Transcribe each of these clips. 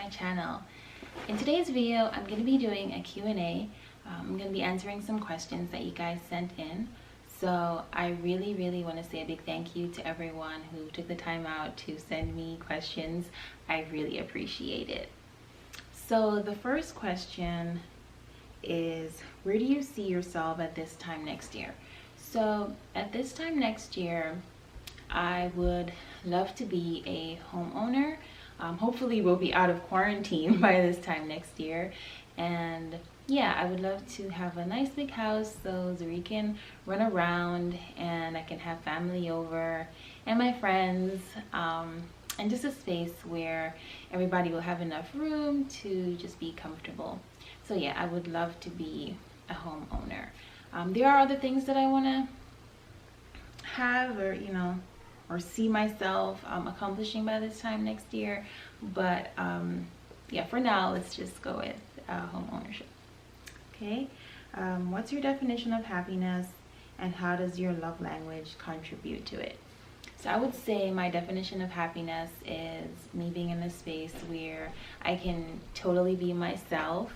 my channel. In today's video, I'm going to be doing a Q&A. I'm going to be answering some questions that you guys sent in. So I really want to say a big thank you to everyone who took the time out to send me questions. I really appreciate it. So the first question is, where do you see yourself at this time next year? So at this time next year, I would love to be a homeowner. Hopefully we'll be out of quarantine by this time next year. And yeah, I would love to have a nice big house so Zuri can run around and I can have family over and my friends, and just a space where everybody will have enough room to just be comfortable. So yeah, I would love to be a homeowner. There are other things that I want to have, or see myself accomplishing by this time next year, but yeah, for now let's just go with home ownership. Okay, what's your definition of happiness and how does your love language contribute to it? So I would say my definition of happiness is me being in a space where I can totally be myself,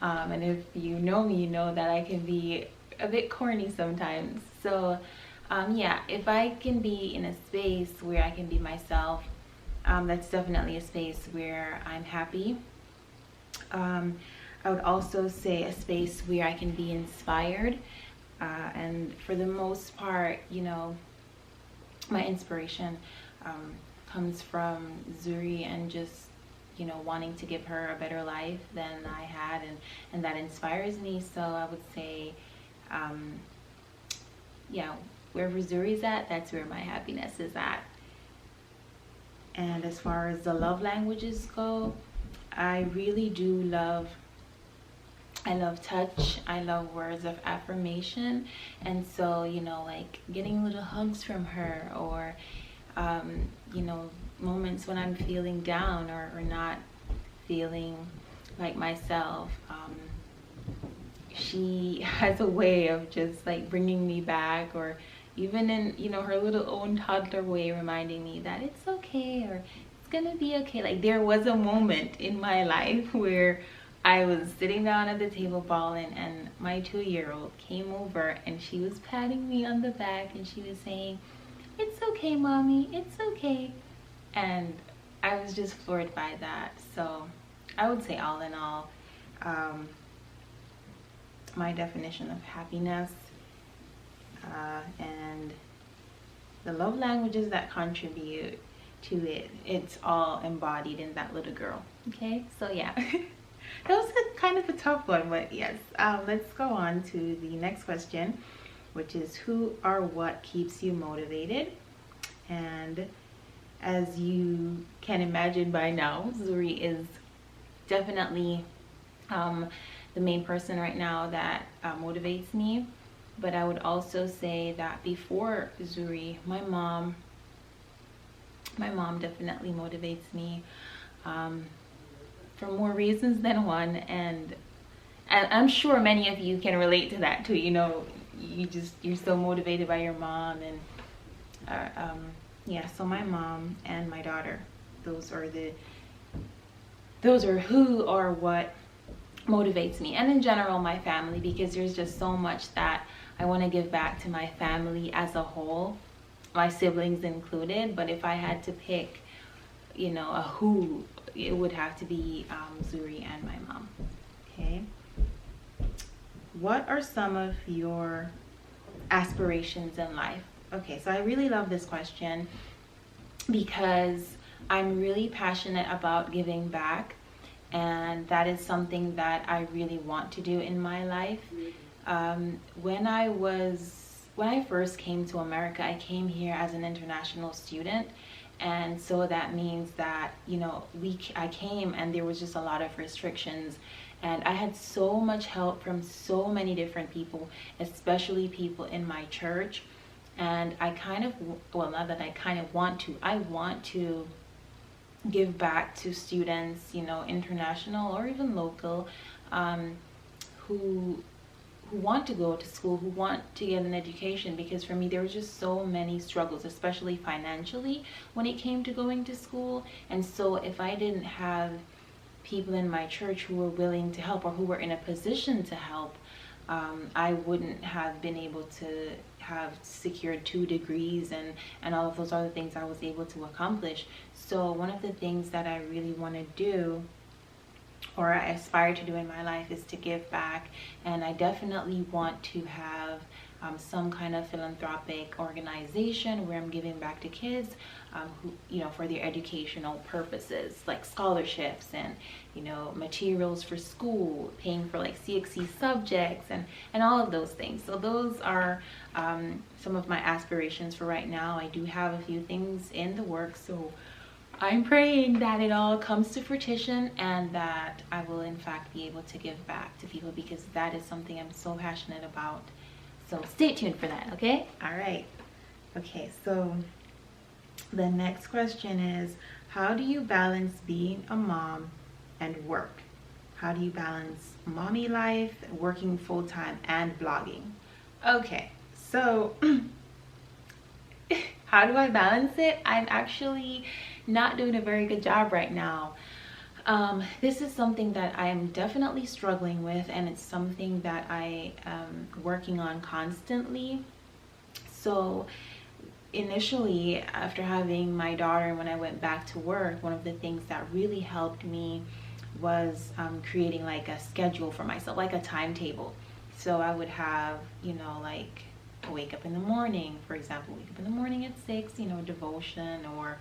and if you know me, you know that I can be a bit corny sometimes. So yeah, if I can be in a space where I can be myself, that's definitely a space where I'm happy. I would also say a space where I can be inspired, and for the most part, my inspiration comes from Zuri and just wanting to give her a better life than I had, and that inspires me. So I would say yeah, wherever Zuri's at, that's where my happiness is at. And as far as the love languages go, I really do love touch. I love words of affirmation. And so, like getting little hugs from her, or, moments when I'm feeling down or not feeling like myself. She has a way of just like bringing me back, or even in, her little own toddler way, reminding me that it's okay, or it's gonna be okay. Like there was a moment in my life where I was sitting down at the table bawling, and my 2-year-old came over and she was patting me on the back and she was saying, "It's okay, mommy, it's okay." And I was just floored by that. So I would say, all in all, my definition of happiness and the love languages that contribute to it, it's all embodied in that little girl. Okay, so yeah. That was kind of a tough one, but yes. Let's go on to the next question, which is, who or what keeps you motivated? And as you can imagine by now, Zuri is definitely the main person right now that motivates me. But I would also say that before Zuri, my mom definitely motivates me, for more reasons than one, and I'm sure many of you can relate to that too. You're so motivated by your mom, and yeah. So my mom and my daughter, those are who or what motivates me, and in general my family, because there's just so much that I want to give back to my family as a whole, my siblings included. But if I had to pick, a who, it would have to be Zuri and my mom. Okay. What are some of your aspirations in life? Okay, so I really love this question because I'm really passionate about giving back, and that is something that I really want to do in my life. When I first came to America, I came here as an international student. And so that means that, I came and there was just a lot of restrictions, and I had so much help from so many different people, especially people in my church. And I want to give back to students, international or even local, who want to go to school, who want to get an education. Because for me, there were just so many struggles, especially financially, when it came to going to school. And so if I didn't have people in my church who were willing to help or who were in a position to help, I wouldn't have been able to have secured 2 degrees and all of those other things I was able to accomplish. So one of the things that I really want to do, or I aspire to do in my life, is to give back. And I definitely want to have some kind of philanthropic organization where I'm giving back to kids who, you know, for their educational purposes, like scholarships and, you know, materials for school, paying for like CXC subjects and all of those things. So those are some of my aspirations for right now. I do have a few things in the works, so I'm praying that it all comes to fruition and that I will in fact be able to give back to people, because that is something I'm so passionate about. So stay tuned for that, okay? All right. Okay, so the next question is, how do you balance being a mom and work? How do you balance mommy life, working full-time, and blogging? Okay, so how do I balance it? I'm actually not doing a very good job right now. This is something that I am definitely struggling with, and it's something that I am working on constantly. So initially, after having my daughter, when I went back to work, one of the things that really helped me was creating like a schedule for myself, like a timetable. So I would have, you know, like wake up in the morning, for example, wake up in the morning at 6, you know, devotion or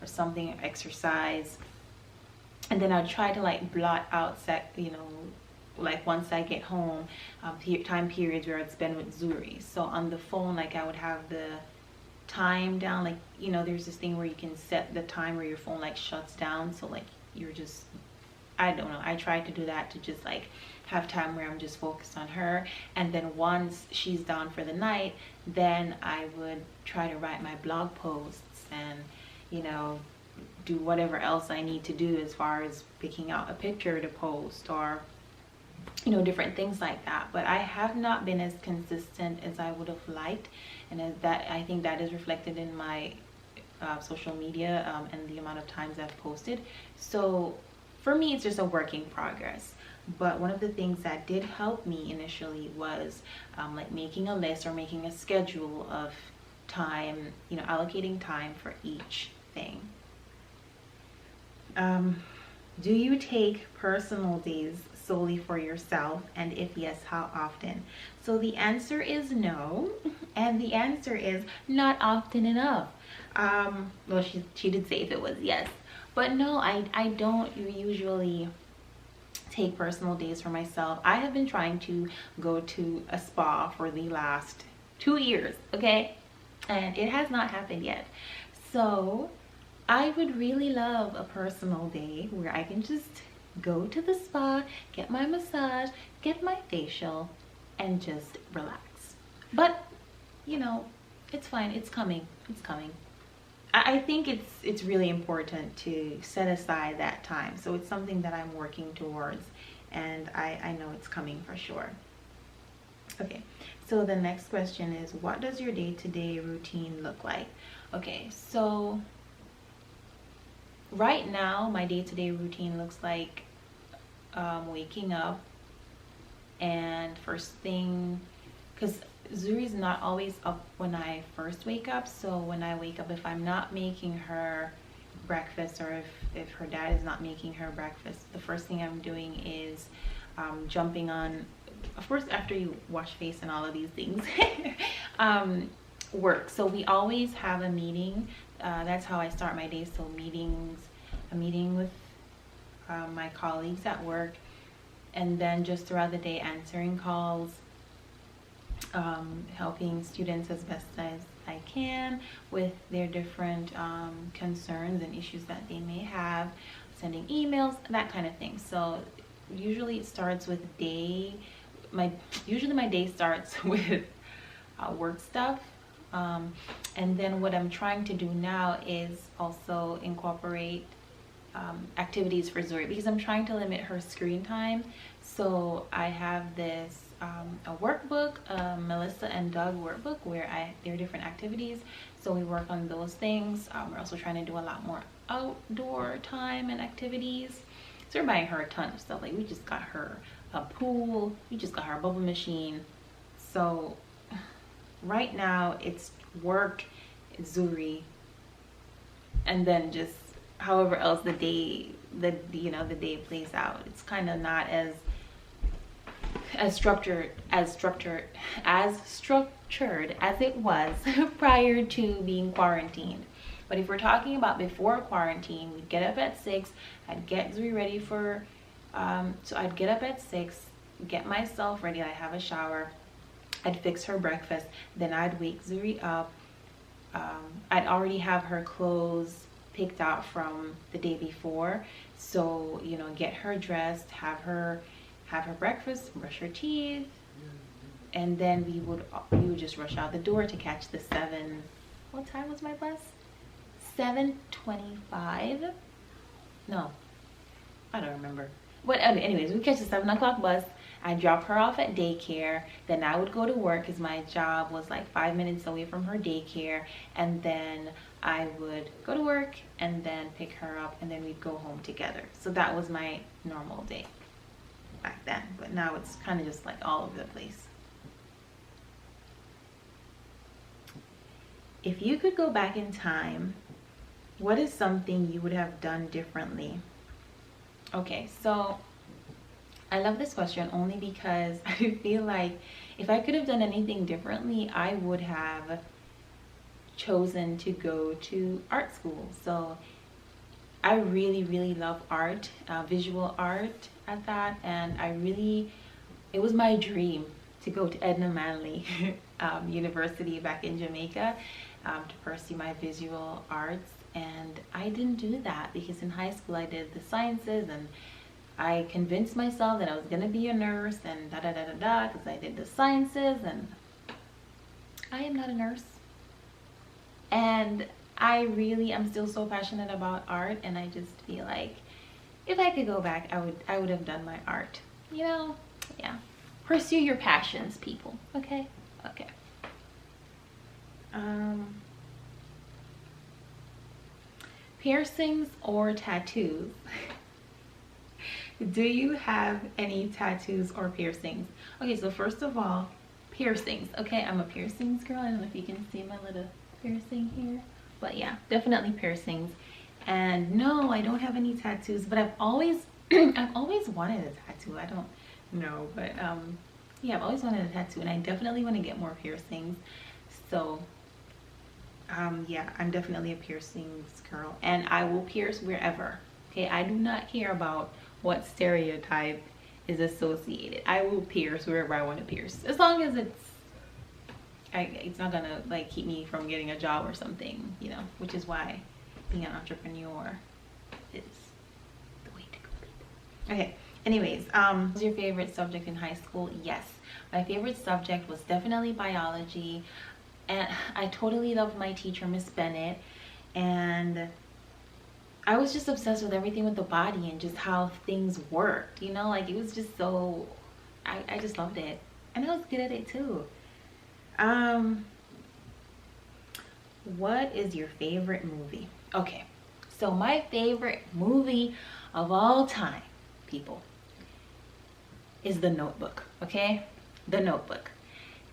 something, exercise. And then I'd try to like blot out, you know, like once I get home, time periods where I'd spend with Zuri. So on the phone, like I would have the time down, like, you know, there's this thing where you can set the time where your phone like shuts down. So like you're just, I don't know, I tried to do that to just like have time where I'm just focused on her. And then once she's down for the night, then I would try to write my blog posts and, you know, do whatever else I need to do as far as picking out a picture to post or, you know, different things like that. But I have not been as consistent as I would have liked, and that I think that is reflected in my social media and the amount of times I've posted. So for me, it's just a work in progress. But one of the things that did help me initially was like making a list or making a schedule of time, you know, allocating time for each thing. Do you take personal days solely for yourself, and if yes, how often? So the answer is no, and the answer is not often enough. Well, she did say if it was yes, but no, I don't usually take personal days for myself. I have been trying to go to a spa for the last 2 years, okay, and it has not happened yet. So I would really love a personal day where I can just go to the spa, get my massage, get my facial, and just relax. But, you know, it's fine. It's coming. It's coming. I think it's really important to set aside that time. So it's something that I'm working towards, and I know it's coming for sure. Okay, so the next question is, what does your day-to-day routine look like? Okay, so right now my day-to-day routine looks like waking up, and first thing, because Zuri's not always up when I first wake up, so when I wake up, if I'm not making her breakfast, or if her dad is not making her breakfast, the first thing I'm doing is jumping on, of course after you wash face and all of these things, work. So we always have a meeting. That's how I start my day. So a meeting with my colleagues at work, and then just throughout the day answering calls, helping students as best as I can with their different concerns and issues that they may have, sending emails, that kind of thing. So usually it starts with usually my day starts with work stuff. And then what I'm trying to do now is also incorporate activities for Zuri, because I'm trying to limit her screen time. So I have this a workbook, Melissa and Doug workbook, where there are different activities. So we work on those things. We're also trying to do a lot more outdoor time and activities. So we're buying her a ton of stuff. Like we just got her a pool, we just got her a bubble machine. So right now it's work, Zuri, and then just however else the day plays out. It's kind of not as structured as it was prior to being quarantined. But if we're talking about before quarantine, we'd get up at 6. I'd get Zuri ready for so I'd get up at 6, get myself ready. I have a shower, I'd fix her breakfast, then I'd wake Zuri up. I'd already have her clothes picked out from the day before, so you know, get her dressed, have her breakfast, brush her teeth, and then we would just rush out the door to catch the 7. What time was my bus? 7:25. No, I don't remember. But anyways, we catch the 7 o'clock bus. I drop her off at daycare. Then I would go to work because my job was like 5 minutes away from her daycare. And then I would go to work and then pick her up, and then we'd go home together. So that was my normal day back then. But now it's kind of just like all over the place. If you could go back in time, what is something you would have done differently? Okay, so I love this question only because I feel like if I could have done anything differently, I would have chosen to go to art school. So I really love art, visual art at that, and it was my dream to go to Edna Manley University back in Jamaica to pursue my visual arts. And I didn't do that because in high school I did the sciences, and I convinced myself that I was gonna be a nurse and because I did the sciences, and I am not a nurse. And I'm still so passionate about art, and I just feel like if I could go back, I would have done my art. You know, yeah. Pursue your passions, people. Okay? Okay. Piercings or tattoos? Do you have any tattoos or piercings? Okay, so first of all, piercings. Okay, I'm a piercings girl. I don't know if you can see my little piercing here, but yeah, definitely piercings. And no, I don't have any tattoos, but I've always wanted a tattoo. I don't know, but yeah, I've always wanted a tattoo, and I definitely want to get more piercings. So yeah, I'm definitely a piercings girl, and I will pierce wherever. Okay, I do not care about what stereotype is associated. I will pierce wherever I want to pierce, as long as it's not gonna like keep me from getting a job or something, you know, which is why being an entrepreneur is the way to go. Okay, anyways, what was your favorite subject in high school? Yes, my favorite subject was definitely biology, and I totally loved my teacher, Miss Bennett, and I was just obsessed with everything with the body and just how things worked, you know, like it was just so, I just loved it, and I was good at it too. What is your favorite movie? Okay, so my favorite movie of all time, people, is The Notebook. Okay, The Notebook.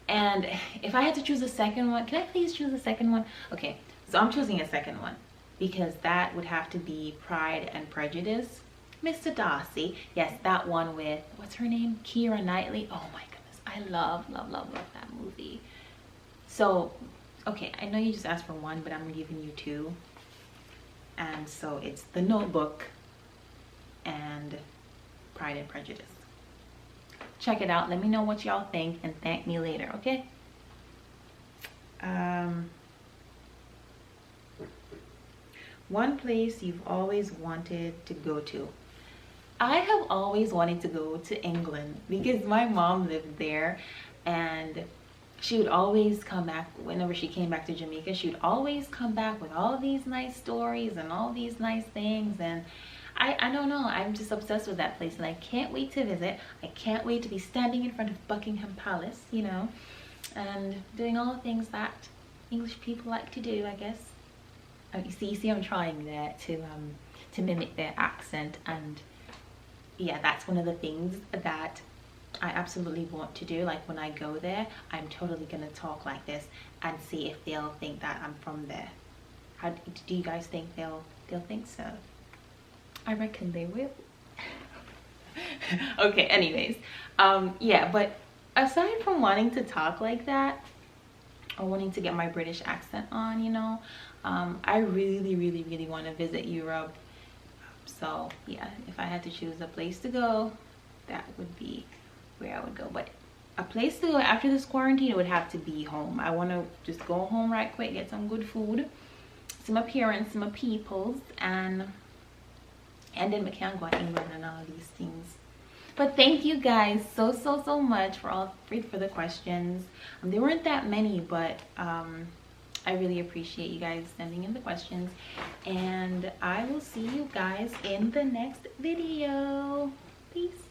And if I had to choose a second one, can I please choose a second one? Okay, so I'm choosing a second one because that would have to be Pride and Prejudice. Mr. Darcy, yes, that one with, what's her name? Keira Knightley. Oh my goodness, I love that movie. So, okay, I know you just asked for one, but I'm giving you two. And so it's The Notebook and Pride and Prejudice. Check it out. Let me know what y'all think and thank me later, okay? One place you've always wanted to go to. I have always wanted to go to England because my mom lived there, and she would always come back. Whenever she came back to Jamaica, she would always come back with all these nice stories and all these nice things, and I don't know, I'm just obsessed with that place, and I can't wait to visit. I can't wait to be standing in front of Buckingham Palace, you know, and doing all the things that English people like to do, I guess. You see, I'm trying there to mimic their accent, and yeah, that's one of the things that I absolutely want to do. Like when I go there, I'm totally gonna talk like this and see if they'll think that I'm from there. How do you guys think they'll think so? I reckon they will. Okay, anyways, yeah, but aside from wanting to talk like that or wanting to get my British accent on, you know, I really want to visit Europe. So yeah, if I had to choose a place to go, that would be where I would go. But a place to go after this quarantine, it would have to be home. I want to just go home right quick, get some good food, some appearance, some peoples, and then we can go to England and all these things. But thank you guys so much for the questions. There weren't that many, but I really appreciate you guys sending in the questions, and I will see you guys in the next video. Peace.